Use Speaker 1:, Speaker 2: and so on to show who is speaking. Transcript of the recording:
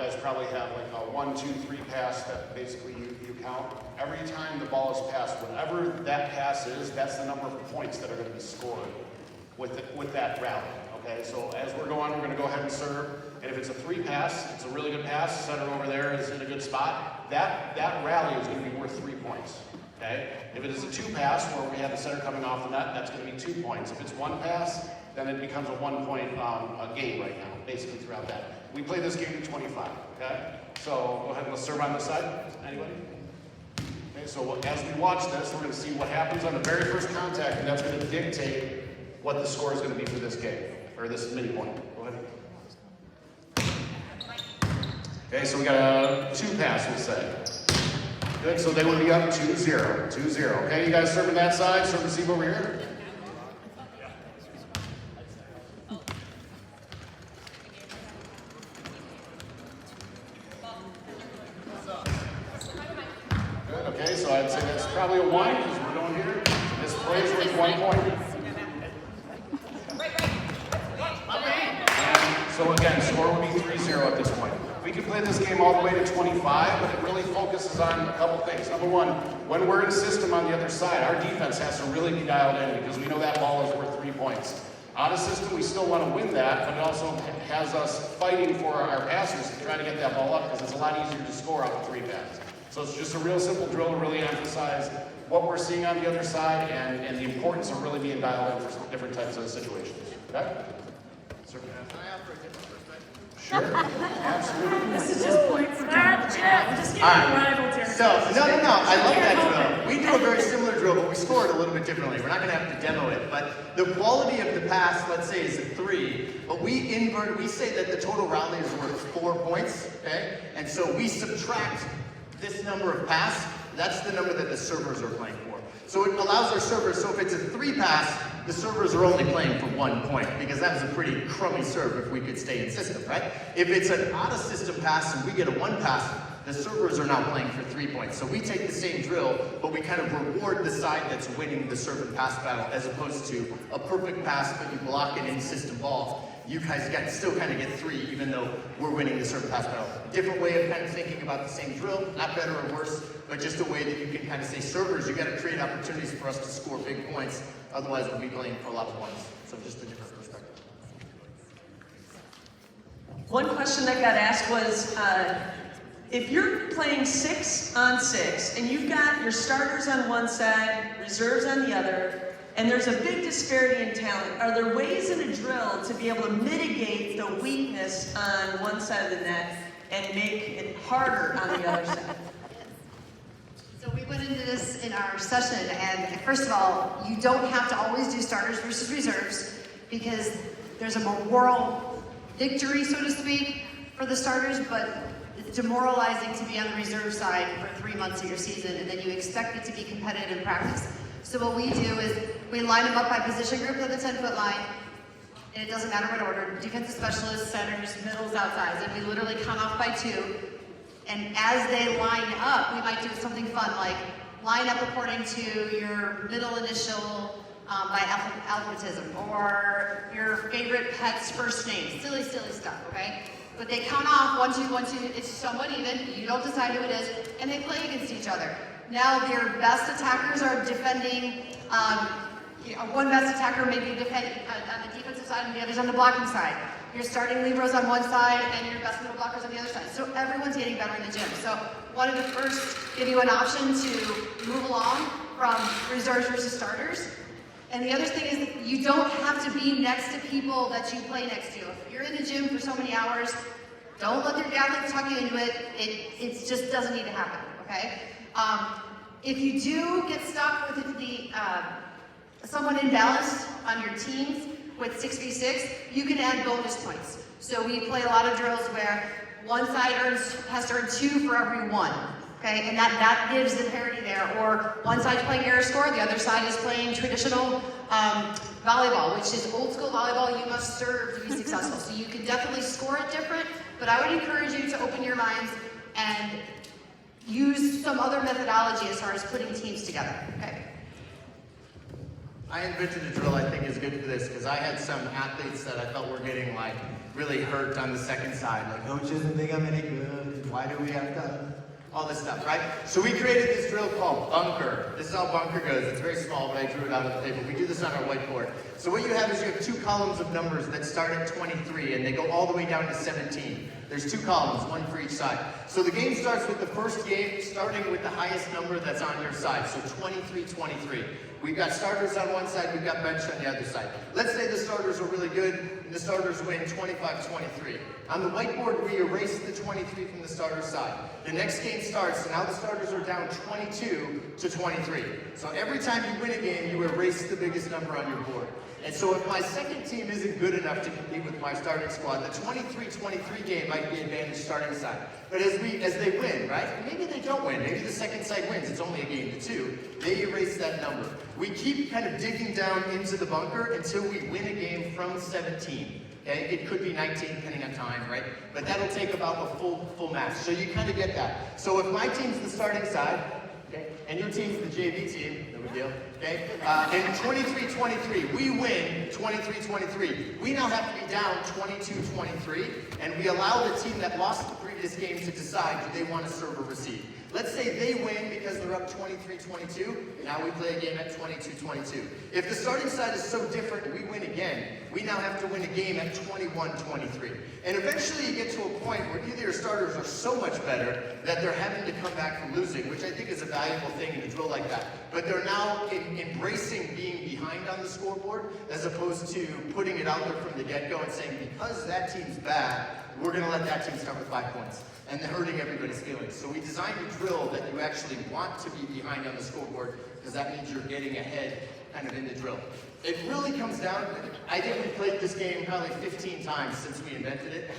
Speaker 1: guys probably have like a 1, 2, 3 pass that basically you count. Every time the ball is passed, whatever that pass is, that's the number of points that are going to be scored with that rally. Okay, so as we're going to go ahead and serve. And if it's a 3 pass, it's a really good pass, center over there is in a good spot, that rally is going to be worth 3 points. Okay? If it is a 2 pass where we have the center coming off the net, that's going to be 2 points. If it's 1 pass, then it becomes a 1 point game right now, basically throughout that. We play this game to 25, okay? So go ahead and let's serve on this side. Anybody? Okay, so as we watch this, we're going to see what happens on the very first contact, and that's going to dictate what the score is going to be for this game, or this mini point. Go ahead. Okay, so we got a 2 pass, we'll say. Good, so they would be up 2-0, 2-0. Okay, you guys serving that side, serve receive over here. Good, okay, so I'd say that's probably a 1, because we're going here. This play is worth 1 point. And so again, score would be 3-0 at this point. We can play this game all the way to 25, but it really focuses on a couple things. Number one, when we're in system on the other side, our defense has to really be dialed in because we know that ball is worth 3 points. Out of system, we still want to win that, but it also has us fighting for our passers to try to get that ball up because it's a lot easier to score off a 3 pass. So it's just a real simple drill to really emphasize what we're seeing on the other side and the importance of really being dialed in for different types of situations. Okay? Sir? Sure, absolutely.
Speaker 2: This is just point for Jeff. Just give me a rival territory.
Speaker 3: So, no, I love that drill. We do a very similar drill, but we score it a little bit differently. We're not going to have to demo it, but the quality of the pass, let's say, is a 3, but we invert, we say that the total rally is worth 4 points, okay? And so we subtract this number of pass, that's the number that the servers are playing for. So it allows our servers, so if it's a 3 pass, the servers are only playing for 1 point, because that was a pretty crummy serve if we could stay in system, right? If it's an out-of-system pass and we get a 1 pass, the servers are now playing for 3 points. So we take the same drill, but we kind of reward the side that's winning the serve and pass battle, as opposed to a perfect pass, but you block it in system ball. You guys still kind of get 3, even though we're winning the serve and pass battle. Different way of kind of thinking about the same drill, not better or worse, but just a way that you can kind of say, servers, you got to create opportunities for us to score big points. Otherwise, we'll be playing for a lot of points. So just a different perspective.
Speaker 4: One question that got asked was, if you're playing 6 on 6 and you've got your starters on one side, reserves on the other, and there's a big disparity in talent, are there ways in a drill to be able to mitigate the weakness on one side of the net and make it harder on the other side?
Speaker 5: So we went into this in our session, and first of all, you don't have to always do starters versus reserves because there's a moral victory, so to speak, for the starters, but it's demoralizing to be on the reserve side for 3 months of your season, and then you expect it to be competitive in practice. So what we do is we line them up by position group at the 10-foot line, and it doesn't matter what order, defensive specialists, centers, middles, outsides, and we literally count off by 2. And as they line up, we might do something fun, like line up according to your middle initial by alphabetism, or your favorite pet's first name. Silly stuff, okay? But they count off 1, 2, 1, 2. It's somewhat even. You don't decide who it is, and they play against each other. Now their best attackers are defending. One best attacker may be defending on the defensive side, and the other's on the blocking side. Your starting liberos on one side, and your best middle blockers on the other side. So everyone's getting better in the gym. So wanted to first give you an option to move along from reserves versus starters. And the other thing is that you don't have to be next to people that you play next to. If you're in the gym for so many hours, don't let your dad talk you into it. It just doesn't need to happen, okay? If you do get stuck with someone imbalanced on your teams with 6v6, you can add bonus points. So we play a lot of drills where one side has to earn 2 for every 1. Okay, and that gives the parity there. Or one side's playing air score, the other side is playing traditional volleyball, which is old school volleyball. You must serve to be successful. So you can definitely score it different, but I would encourage you to open your minds and use some other methodology as far as putting teams together. Okay.
Speaker 3: I invented a drill I think is good for this because I had some athletes that I felt were getting like really hurt on the second side. Like, coach doesn't think I'm any good. Why do we have to? All this stuff, right? So we created this drill called bunker. This is how bunker goes. It's very small, but I drew it out on the table. We do this on our whiteboard. So what you have is you have 2 columns of numbers that start at 23 and they go all the way down to 17. There's 2 columns, 1 for each side. So the game starts with the first game starting with the highest number that's on your side. So 23-23. We've got starters on one side, we've got bench on the other side. Let's say the starters are really good and the starters win 25-23. On the whiteboard, we erase the 23 from the starter side. The next game starts, and now the starters are down 22-23. So every time you win a game, you erase the biggest number on your board. And so if my second team isn't good enough to compete with my starting squad, the 23-23 game might be advantage starting side. But as they win, right? Maybe they don't win. Maybe the second side wins. It's only a game to 2. They erase that number. We keep kind of digging down into the bunker until we win a game from 17. Okay? It could be 19 depending on time, right? But that'll take about a full match. So you kind of get that. So if my team's the starting side, okay, and your team's the JV team, no big deal, okay? And 23-23, we win 23-23. We now have to be down 22-23, and we allow the team that lost the previous game to decide do they want to serve or receive. Let's say they win because they're up 23-22. Now we play a game at 22-22. If the starting side is so different and we win again, we now have to win a game at 21-23. And eventually you get to a point where either your starters are so much better that they're having to come back from losing, which I think is a valuable thing in a drill like that. But they're now embracing being behind on the scoreboard as opposed to putting it out there from the get-go and saying, because that team's bad, we're going to let that team start with 5 points. And they're hurting everybody's feelings. So we designed a drill that you actually want to be behind on the scoreboard because that means you're getting ahead kind of in the drill. It really comes down, I think we played this game probably 15 times since we invented it.